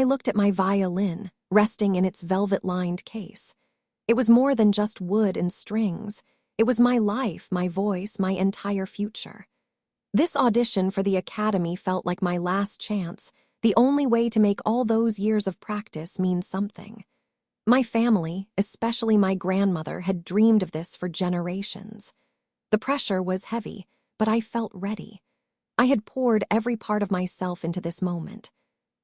I looked at my violin, resting in its velvet-lined case. It was more than just wood and strings. It was my life, my voice, my entire future. This audition for the Academy felt like my last chance, the only way to make all those years of practice mean something. My family, especially my grandmother, had dreamed of this for generations. The pressure was heavy, but I felt ready. I had poured every part of myself into this moment.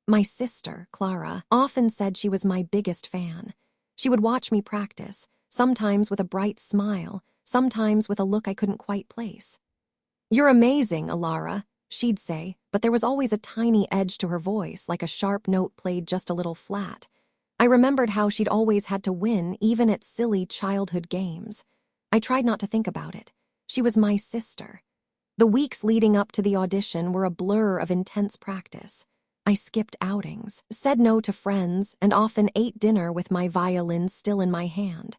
My sister, Clara, often said she was my biggest fan. She would watch me practice, sometimes with a bright smile, sometimes with a look I couldn't quite place. "You're amazing, Alara," she'd say, but there was always a tiny edge to her voice, like a sharp note played just a little flat. I remembered how she'd always had to win, even at silly childhood games. I tried not to think about it. She was my sister. The weeks leading up to the audition were a blur of intense practice. I skipped outings, said no to friends, and often ate dinner with my violin still in my hand.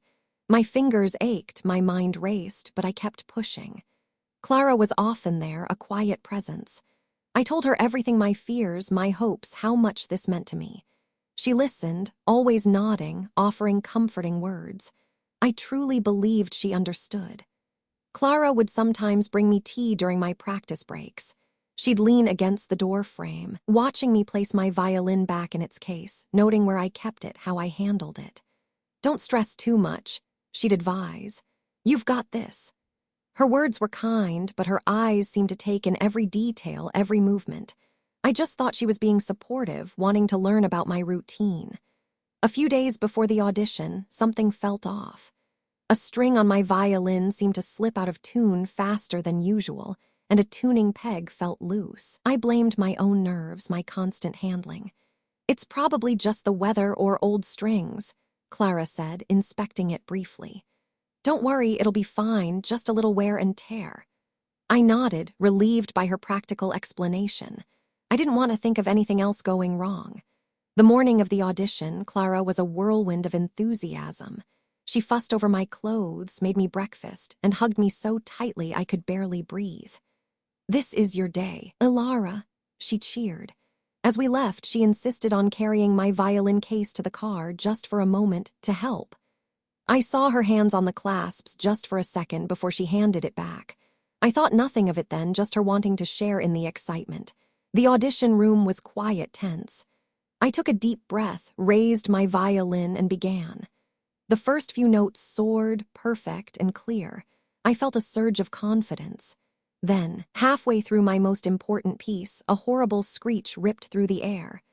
My fingers ached, my mind raced, but I kept pushing. Clara was often there, a quiet presence. I told her everything, my fears, my hopes, how much this meant to me. She listened, always nodding, offering comforting words. I truly believed she understood. Clara would sometimes bring me tea during my practice breaks. She'd lean against the door frame, watching me place my violin back in its case, noting where I kept it, how I handled it. "Don't stress too much," she'd advise. "You've got this." Her words were kind, but her eyes seemed to take in every detail, every movement. I just thought she was being supportive, wanting to learn about my routine. A few days before the audition, something felt off. A string on my violin seemed to slip out of tune faster than usual, and a tuning peg felt loose. I blamed my own nerves, my constant handling. "It's probably just the weather or old strings," Clara said, inspecting it briefly. "Don't worry, it'll be fine, just a little wear and tear." I nodded, relieved by her practical explanation. I didn't want to think of anything else going wrong. The morning of the audition, Clara was a whirlwind of enthusiasm. She fussed over my clothes, made me breakfast, and hugged me so tightly I could barely breathe. "This is your day, Ilara," she cheered. As we left, she insisted on carrying my violin case to the car just for a moment to help. I saw her hands on the clasps just for a second before she handed it back. I thought nothing of it then, just her wanting to share in the excitement. The audition room was quiet, tense. I took a deep breath, raised my violin, and began. The first few notes soared, perfect and clear. I felt a surge of confidence. Then, halfway through my most important piece, a horrible screech ripped through the air.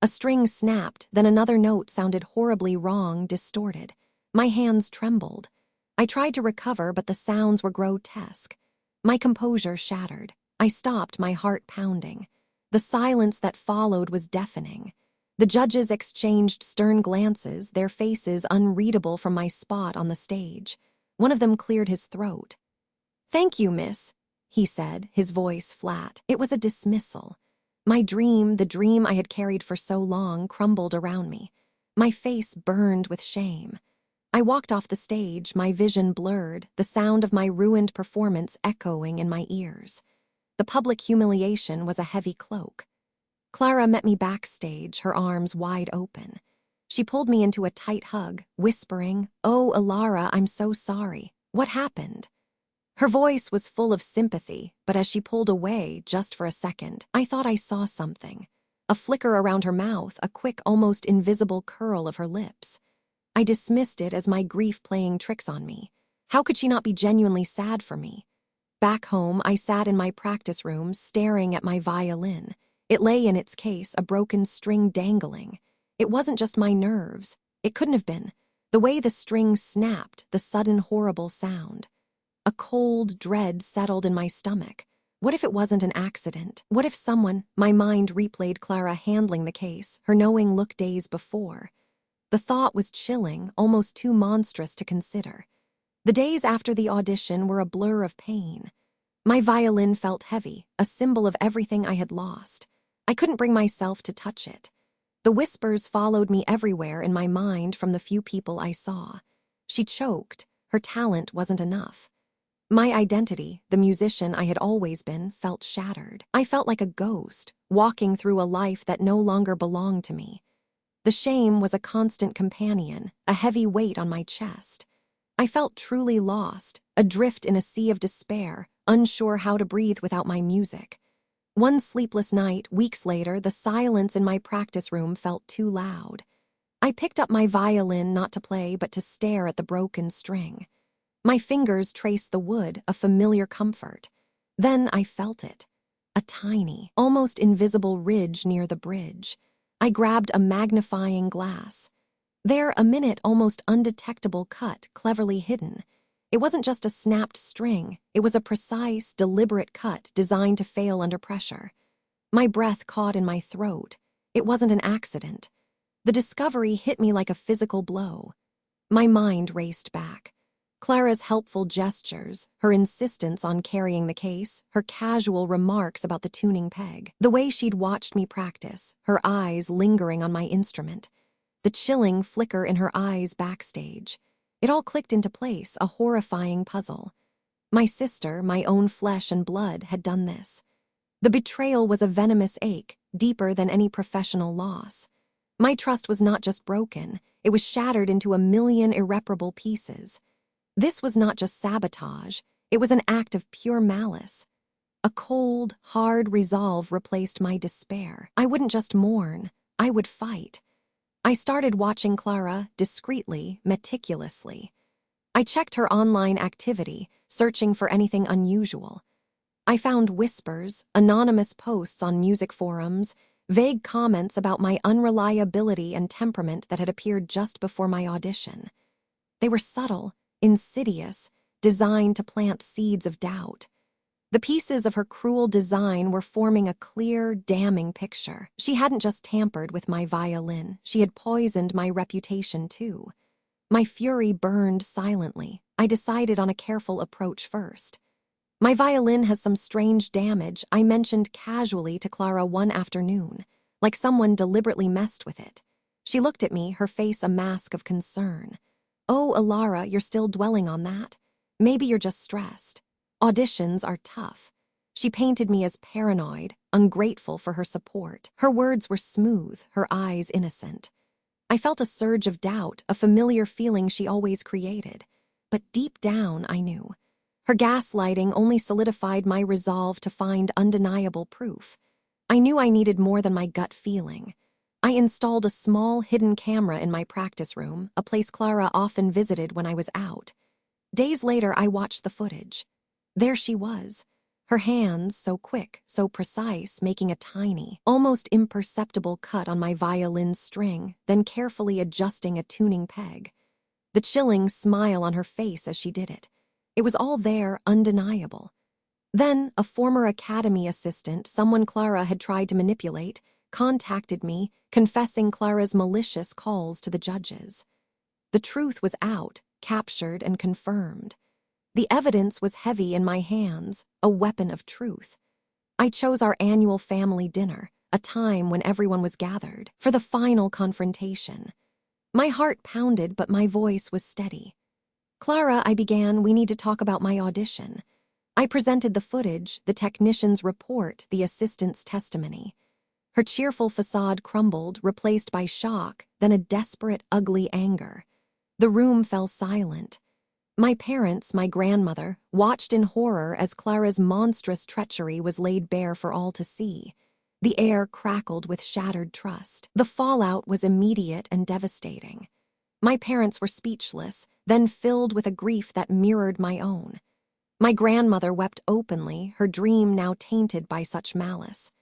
A string snapped, then another note sounded horribly wrong, distorted. My hands trembled. I tried to recover, but the sounds were grotesque. My composure shattered. I stopped, my heart pounding. The silence that followed was deafening. The judges exchanged stern glances, their faces unreadable from my spot on the stage. One of them cleared his throat. "Thank you, miss," he said, his voice flat. It was a dismissal. My dream, the dream I had carried for so long, crumbled around me. My face burned with shame. I walked off the stage, my vision blurred, the sound of my ruined performance echoing in my ears. The public humiliation was a heavy cloak. Clara met me backstage, her arms wide open. She pulled me into a tight hug, whispering, "Oh, Ilara, I'm so sorry. What happened?" Her voice was full of sympathy, but as she pulled away, just for a second, I thought I saw something. A flicker around her mouth, a quick, almost invisible curl of her lips. I dismissed it as my grief playing tricks on me. How could she not be genuinely sad for me? Back home, I sat in my practice room, staring at my violin. It lay in its case, a broken string dangling. It wasn't just my nerves. It couldn't have been. The way the string snapped, the sudden horrible sound. A cold dread settled in my stomach. What if it wasn't an accident? What if someone— My mind replayed Clara handling the case, her knowing look days before. The thought was chilling, almost too monstrous to consider. The days after the audition were a blur of pain. My violin felt heavy, a symbol of everything I had lost. I couldn't bring myself to touch it. The whispers followed me everywhere in my mind from the few people I saw. She choked. Her talent wasn't enough. My identity, the musician I had always been, felt shattered. I felt like a ghost, walking through a life that no longer belonged to me. The shame was a constant companion, a heavy weight on my chest. I felt truly lost, adrift in a sea of despair, unsure how to breathe without my music. One sleepless night, weeks later, the silence in my practice room felt too loud. I picked up my violin not to play but to stare at the broken string. My fingers traced the wood, a familiar comfort. Then I felt it. A tiny, almost invisible ridge near the bridge. I grabbed a magnifying glass. There, a minute, almost undetectable cut, cleverly hidden. It wasn't just a snapped string. It was a precise, deliberate cut designed to fail under pressure. My breath caught in my throat. It wasn't an accident. The discovery hit me like a physical blow. My mind raced back. Clara's helpful gestures, her insistence on carrying the case, her casual remarks about the tuning peg, the way she'd watched me practice, her eyes lingering on my instrument, the chilling flicker in her eyes backstage. It all clicked into place, a horrifying puzzle. My sister, my own flesh and blood, had done this. The betrayal was a venomous ache, deeper than any professional loss. My trust was not just broken, it was shattered into a million irreparable pieces. This was not just sabotage, it was an act of pure malice. A cold, hard resolve replaced my despair. I wouldn't just mourn, I would fight. I started watching Clara discreetly, meticulously. I checked her online activity, searching for anything unusual. I found whispers, anonymous posts on music forums, vague comments about my unreliability and temperament that had appeared just before my audition. They were subtle, insidious, designed to plant seeds of doubt. The pieces of her cruel design were forming a clear, damning picture. She hadn't just tampered with my violin, she had poisoned my reputation too. My fury burned silently. I decided on a careful approach first. My violin has some strange damage, I mentioned casually to Clara one afternoon, like someone deliberately messed with it. She looked at me, her face a mask of concern. "Oh, Alara, you're still dwelling on that? Maybe you're just stressed. Auditions are tough." She painted me as paranoid, ungrateful for her support. Her words were smooth, her eyes innocent. I felt a surge of doubt, a familiar feeling she always created. But deep down, I knew. Her gaslighting only solidified my resolve to find undeniable proof. I knew I needed more than my gut feeling. I installed a small hidden camera in my practice room, a place Clara often visited when I was out. Days later, I watched the footage. There she was, her hands so quick, so precise, making a tiny, almost imperceptible cut on my violin's string, then carefully adjusting a tuning peg. The chilling smile on her face as she did it. It was all there, undeniable. Then, a former academy assistant, someone Clara had tried to manipulate, contacted me, confessing Clara's malicious calls to the judges. The truth was out, captured and confirmed. The evidence was heavy in my hands, a weapon of truth. I chose our annual family dinner, a time when everyone was gathered, for the final confrontation. My heart pounded, but my voice was steady. "Clara," I began, "we need to talk about my audition." I presented the footage, the technician's report, the assistant's testimony. Her cheerful facade crumbled, replaced by shock, then a desperate, ugly anger. The room fell silent. My parents, my grandmother, watched in horror as Clara's monstrous treachery was laid bare for all to see. The air crackled with shattered trust. The fallout was immediate and devastating. My parents were speechless, then filled with a grief that mirrored my own. My grandmother wept openly, her dream now tainted by such malice.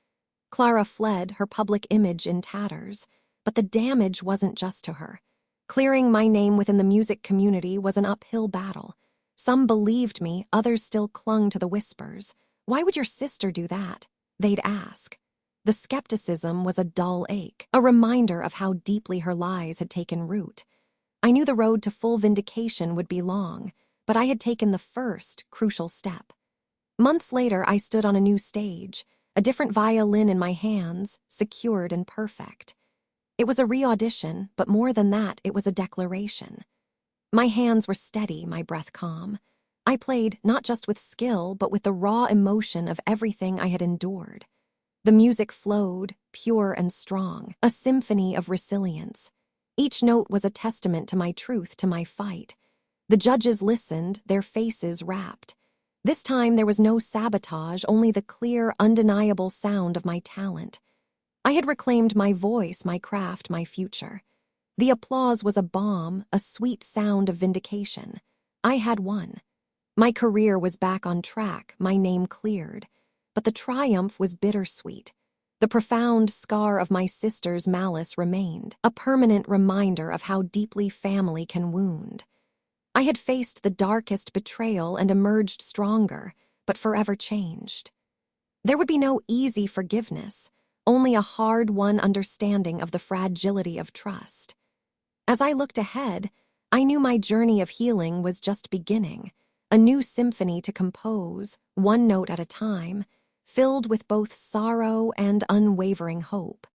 Clara fled, her public image in tatters, but the damage wasn't just to her. Clearing my name within the music community was an uphill battle. Some believed me, others still clung to the whispers. "Why would your sister do that?" they'd ask. The skepticism was a dull ache, a reminder of how deeply her lies had taken root. I knew the road to full vindication would be long, but I had taken the first, crucial step. Months later, I stood on a new stage, a different violin in my hands, secured and perfect. It was a re-audition, but more than that, it was a declaration. My hands were steady, my breath calm. I played not just with skill, but with the raw emotion of everything I had endured. The music flowed, pure and strong, a symphony of resilience. Each note was a testament to my truth, to my fight. The judges listened, their faces rapt. This time there was no sabotage, only the clear, undeniable sound of my talent. I had reclaimed my voice, my craft, my future. The applause was a balm, a sweet sound of vindication. I had won. My career was back on track, my name cleared. But the triumph was bittersweet. The profound scar of my sister's malice remained, a permanent reminder of how deeply family can wound. I had faced the darkest betrayal and emerged stronger, but forever changed. There would be no easy forgiveness, only a hard-won understanding of the fragility of trust. As I looked ahead, I knew my journey of healing was just beginning, a new symphony to compose, one note at a time, filled with both sorrow and unwavering hope.